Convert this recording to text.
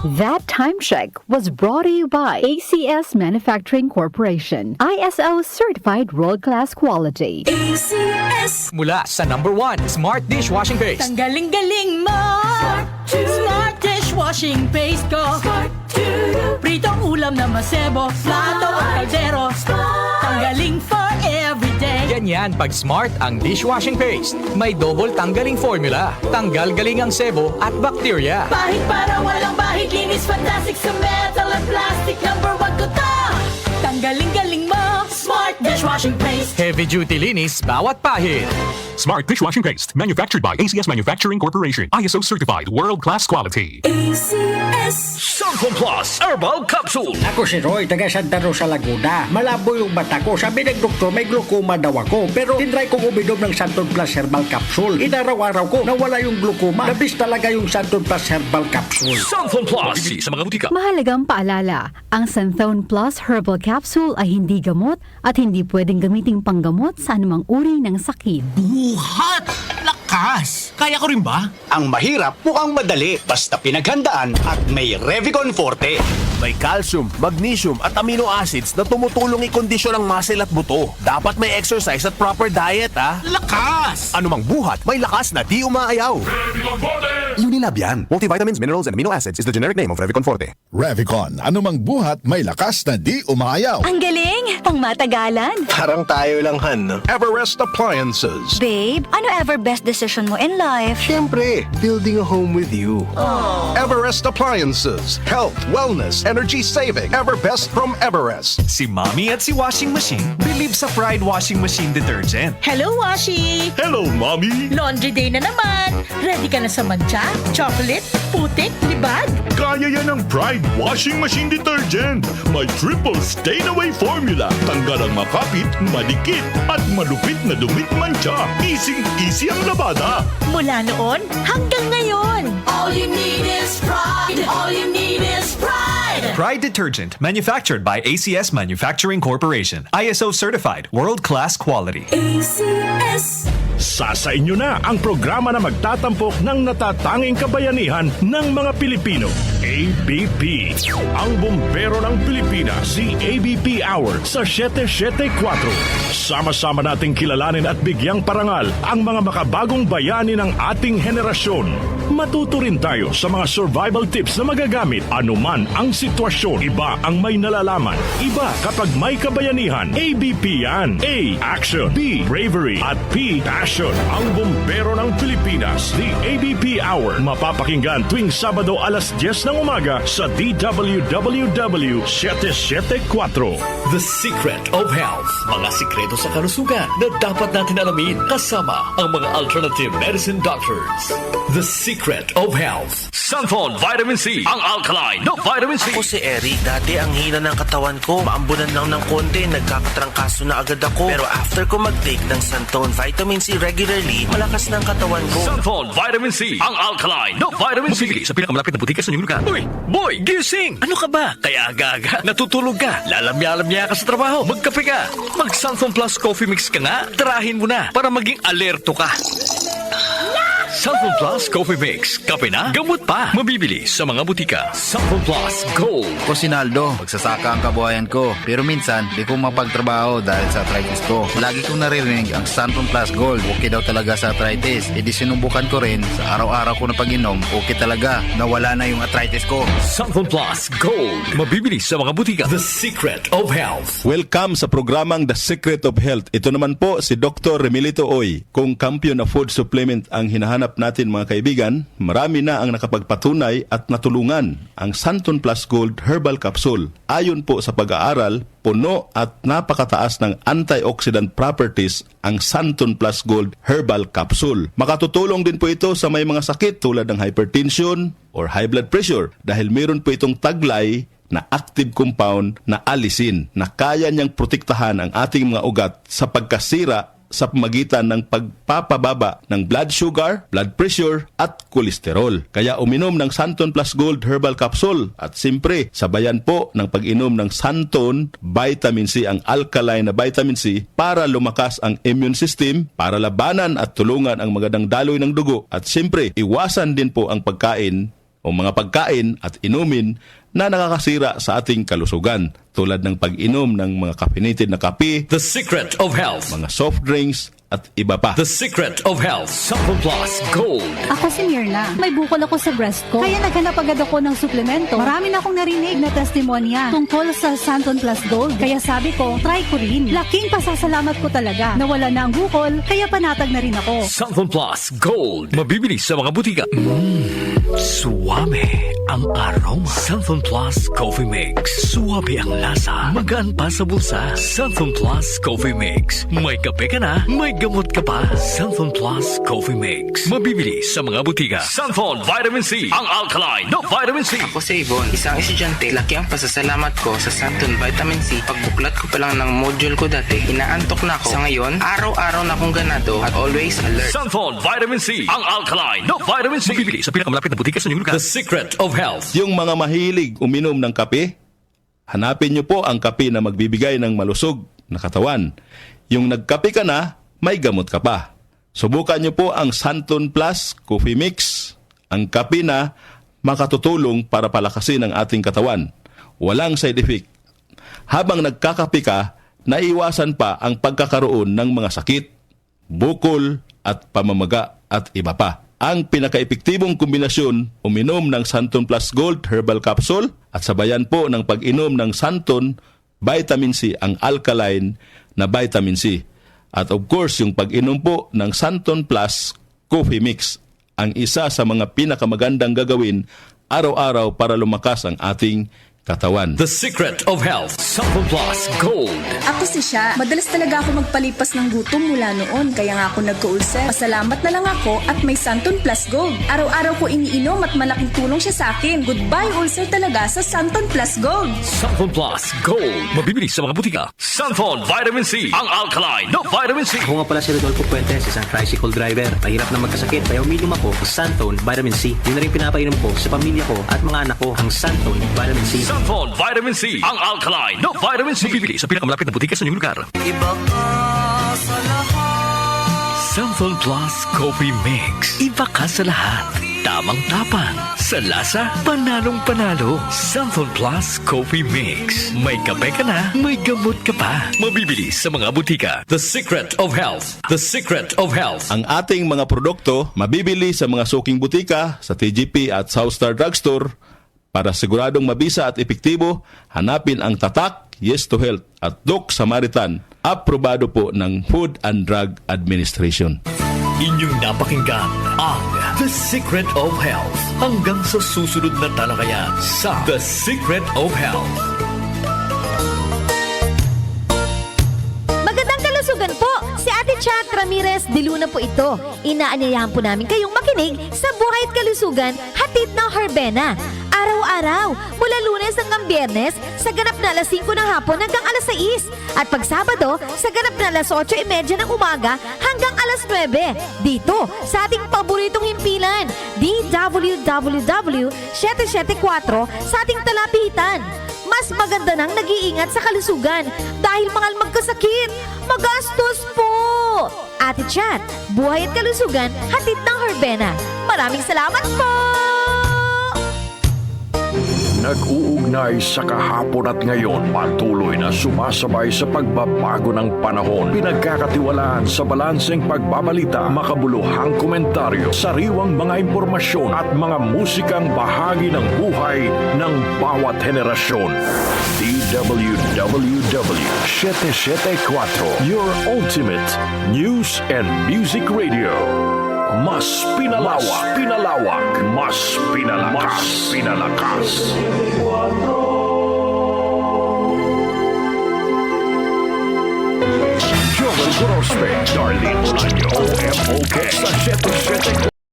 That time check was brought to you by ACS Manufacturing Corporation, ISO certified world-class quality. ACS. Mula sa #1 Smart Dishwashing Paste. Ang galing-galing mo. Smart dishwashing paste ko. Pritong ulam na masebo, plato o kaldero. Tanggaling for everyday. Ganyan pag Smart ang dishwashing paste. May double tanggaling formula. Tanggal galing ang sebo at bakterya. Bahid para walang bahid, linis fantastic sa metal at plastic. #1 ko to. Tanggaling-galing mo. Smart dishwashing paste. Heavy duty linis bawat pahid. Smart Dishwashing Paste, manufactured by ACS Manufacturing Corporation, ISO certified, world-class quality. ACS. Santon Plus Herbal Capsule. Ako si Roy, taga Santa Rosa, Laguna. Malabo yung mata ko. Sabi ng doktor, may glaucoma daw ako. Pero tinry kong uminom ng Santon Plus Herbal Capsule. Inaraw-araw ko, nawala yung glaucoma. Nabis talaga yung Santon Plus Herbal Capsule. Santon Plus. Bibili sa mga butika. Mahalagang paalala, ang Santhone Plus Herbal Capsule ay hindi gamot at hindi pwedeng gamiting panggamot sa anumang uri ng sakit. Buhat! Lakas! Kaya ko rin ba? Ang mahirap mukhang madali basta pinaghandaan at may Revicon Forte. May calcium, magnesium at amino acids na tumutulong i-kondisyon ang muscle at buto. Dapat may exercise at proper diet, ha? Lakas! Anumang buhat, may lakas na di umaayaw. Unilab yan. Multivitamins, minerals, and amino acids is the generic name of Revicon Forte. Revicon, anumang buhat may lakas na di umaayaw. Ang galing! Pangmatagalan! Parang tayo lang, Han, no? Everest Appliances. Babe, ano ever best decision mo in life? Siyempre, building a home with you. Everest Appliances. Health, wellness, energy saving. Everbest from Everest. Si Mommy at si Washing Machine believe sa Pride Washing Machine Detergent. Hello, Washi! Hello, Mommy! Laundry day na naman. Ready ka na sa mancha, chocolate, putik, libag? Kaya yan ang Pride Washing Machine Detergent. May triple stain-away formula. Tanggal ang makapit, madikit, at malupit na dumit mancha. Easy ang labada. Mula noon hanggang ngayon. All you need is pride. All you need is pride. Pride Detergent, manufactured by ACS Manufacturing Corporation. ISO certified, world-class quality. ACS. Sa inyo na ang programa na magtatampok ng natatanging kabayanihan ng mga Pilipino. ABP. Ang bumbero ng Pilipinas, si ABP Hour sa 774. Sama-sama nating kilalanin at bigyang parangal ang mga makabagong bayani ng ating henerasyon. Matuto rin tayo sa mga survival tips na magagamit anuman ang sitwasyon. Iba ang may nalalaman. Iba kapag may kabayanihan. ABP yan. A. Action. B. Bravery. At P. Passion. Ang bumbero ng Pilipinas, the ABP Hour. Mapapakinggan tuwing Sabado alas 10 ng umaga sa DWWW 774. The Secret of Health. Mga sikreto sa kalusugan na dapat natin alamin kasama ang mga alternative medicine doctors. The Secret of Health. Santon Vitamin C. Ang alkaline na vitamin C. Ako si Eric. Dati ang hina ng katawan ko. Maambunan lang ng konti. Nagkakatrangkaso na agad ako. Pero after ko mag-take ng Santon Vitamin C regularly, malakas ng katawan ko. Santon Vitamin C. Ang alkaline na vitamin C. Mabibili sa pinakamalapit na butika sa inyong lugar. Uy! Boy! Gising! Ano ka ba? Kaya aga-aga. Natutulog ka. Lalamya-lamya ka sa trabaho. Magkape ka. Mag-Santon Plus Coffee Mix ka nga. Tarahin mo na para maging alerto ka. Santon Plus Coffee Mix. Kape na, gamot pa. Mabibili sa mga butika. Santon Plus Gold. Ako si Naldo, magsasaka ang kabuhayan ko. Pero minsan, di ko mapagtrabaho dahil sa arthritis ko. Lagi kong naririnig ang Santon Plus Gold. Okay daw talaga sa arthritis. E di sinubukan ko rin. Sa araw-araw ko na pag-inom, okay talaga. Nawala na yung arthritis ko. Santon Plus Gold. Mabibili sa mga butika. The Secret of Health. Welcome sa programang The Secret of Health. Ito naman po si Dr. Remilito Oy. Kung kampiyon na food supplement ang hinahanap natin mga kaibigan, marami na ang nakapagpatunay at natulungan ang Santon Plus Gold Herbal Capsule. Ayon po sa pag-aaral, puno at napakataas ng antioxidant properties ang Santon Plus Gold Herbal Capsule. Makatutulong din po ito sa may mga sakit tulad ng hypertension or high blood pressure dahil meron po itong taglay na active compound na alisin na kaya niyang protektahan ang ating mga ugat sa pagkasira sa pamagitan ng pagpapababa ng blood sugar, blood pressure at kolesterol. Kaya uminom ng Santon Plus Gold Herbal Capsule at siyempre sabayan po ng pag-inom ng Santon Vitamin C, ang alkaline na vitamin C para lumakas ang immune system, para labanan at tulungan ang magandang daloy ng dugo at siyempre iwasan din po ang pagkain o mga pagkain at inumin na nakakasira sa ating kalusugan tulad ng pag-inom ng mga caffeinated na kape, The Secret of Health. mga soft drinks at iba pa. The Secret of Health. Santon Plus Gold. Ako si Mirna. May bukol ako sa breast ko. Kaya naghanap agad ako ng suplemento. Marami na akong narinig na testimonya tungkol sa Santon Plus Gold. Kaya sabi ko, try ko rin. Laking pasasalamat ko talaga. Nawala na ang bukol, kaya panatag na rin ako. Santon Plus Gold. Mabibili sa mga butika. Suwame ang aroma. Santon Plus Coffee Mix. Suwabe ang lasa. Magaan pa sa bulsa. Santon Plus Coffee Mix. May kape ka na, may gamot ka pa. Santon Plus Coffee Mix. Mabibili sa mga butika. Santon Vitamin C. Ang alkaline na vitamin C. Ako si Yvonne, isang estudyante. Laki ang pasasalamat ko sa Santon Vitamin C. Pagbuklat ko pa lang ng module ko dati, inaantok na ako. Sa ngayon, araw-araw na akong ganado at always alert. Santon Vitamin C. Ang alkaline na vitamin C. Mabibili sa pinakamalapit na butika sa inyong lugar. The Secret of Health. Yung mga mahilig uminom ng kape, hanapin nyo po ang kape na magbibigay ng malusog na katawan. Yung nagkape ka na, may gamot ka pa. Subukan nyo po ang Santon Plus Coffee Mix, ang kape na makatutulong para palakasin ang ating katawan. Walang side effect. Habang nagkakape ka, naiwasan pa ang pagkakaroon ng mga sakit, bukol at pamamaga at iba pa. Ang pinaka-epektibong kombinasyon, uminom ng Santon Plus Gold Herbal Capsule at sabayan po ng pag-inom ng Santon Vitamin C, ang alkaline na vitamin C. At of course, yung pag-inom po ng Santon Plus Coffee Mix, ang isa sa mga pinakamagandang gagawin araw-araw para lumakas ang ating katawan. The Secret of Health. Santon Plus Gold. Ako si Sha. Madalas talaga ako magpalipas ng gutom mula noon, kaya nga ako nagka-ulcer. Pasalamat na lang ako at may Santon Plus Gold. Araw-araw ko iniinom at malaking tulong siya sa akin. Goodbye ulcer talaga sa Santon Plus Gold. Santon Plus Gold. Mabibili sa mga butika. Santon Vitamin C. Ang alkaline na vitamin C. Ako nga pala si Rodolfo Puentes, isang tricycle driver. Mahirap na magkasakit, kaya uminom ako ng Santon Vitamin C. Yun na rin pinapainom ko sa pamilya ko at mga anak ko, ang Santon Vitamin C. Santon Vitamin C. Ang alkaline na vitamin C. Mabibili sa pinakamalapit na butika sa inyong lugar. Iba ka sa lahat. Santon Plus Coffee Mix. Iba ka sa lahat. Tamang-tapang. Sa lasa, panalong-panalo. Santon Plus Coffee Mix. May kape ka na, may gamot ka pa. Mabibili sa mga butika. The Secret of Health. The Secret of Health. Ang ating mga produkto mabibili sa mga suking butika, sa TGP at Southstar Drugstore. Para siguradong mabisa at epektibo, hanapin ang tatak, Yes to Health at Doc Samaritan. Aprobado po ng Food and Drug Administration. Inyong napakinggan ang The Secret of Health. Hanggang sa susunod na talakayan sa The Secret of Health. Magandang kalusugan po! Si Ate Chat Ramirez de Luna po ito. Inaanyayahan po namin kayong makinig sa Buhay at Kalusugan, hatid ng Herbena. Araw-araw, mula Lunes hanggang Biyernes, sa ganap na alas 5 ng hapon hanggang alas 6. At pag Sabado, sa ganap na alas 8:30 ng umaga hanggang alas 9. Dito, sa ating paboritong himpilan, DWWW 774 sa ating talapitan. Mas maganda nang nag-iingat sa kalusugan dahil mahal magkasakit. Magastos po! Ate Chat, Buhay at Kalusugan, hatid ng Herbena. Maraming salamat po! Nag-uugnay sa kahapon at ngayon, patuloy na sumasabay sa pagbabago ng panahon. Pinagkakatiwalaan sa balanseng pagbabalita, makabuluhang komentaryo, sariwang mga impormasyon at mga musikang bahagi ng buhay ng bawat henerasyon. DWWW 774, your ultimate news and music radio. Mas pinalawak, mas pinalakas. Joel Grospe, Darlene Bolaño, OMOK, sa 77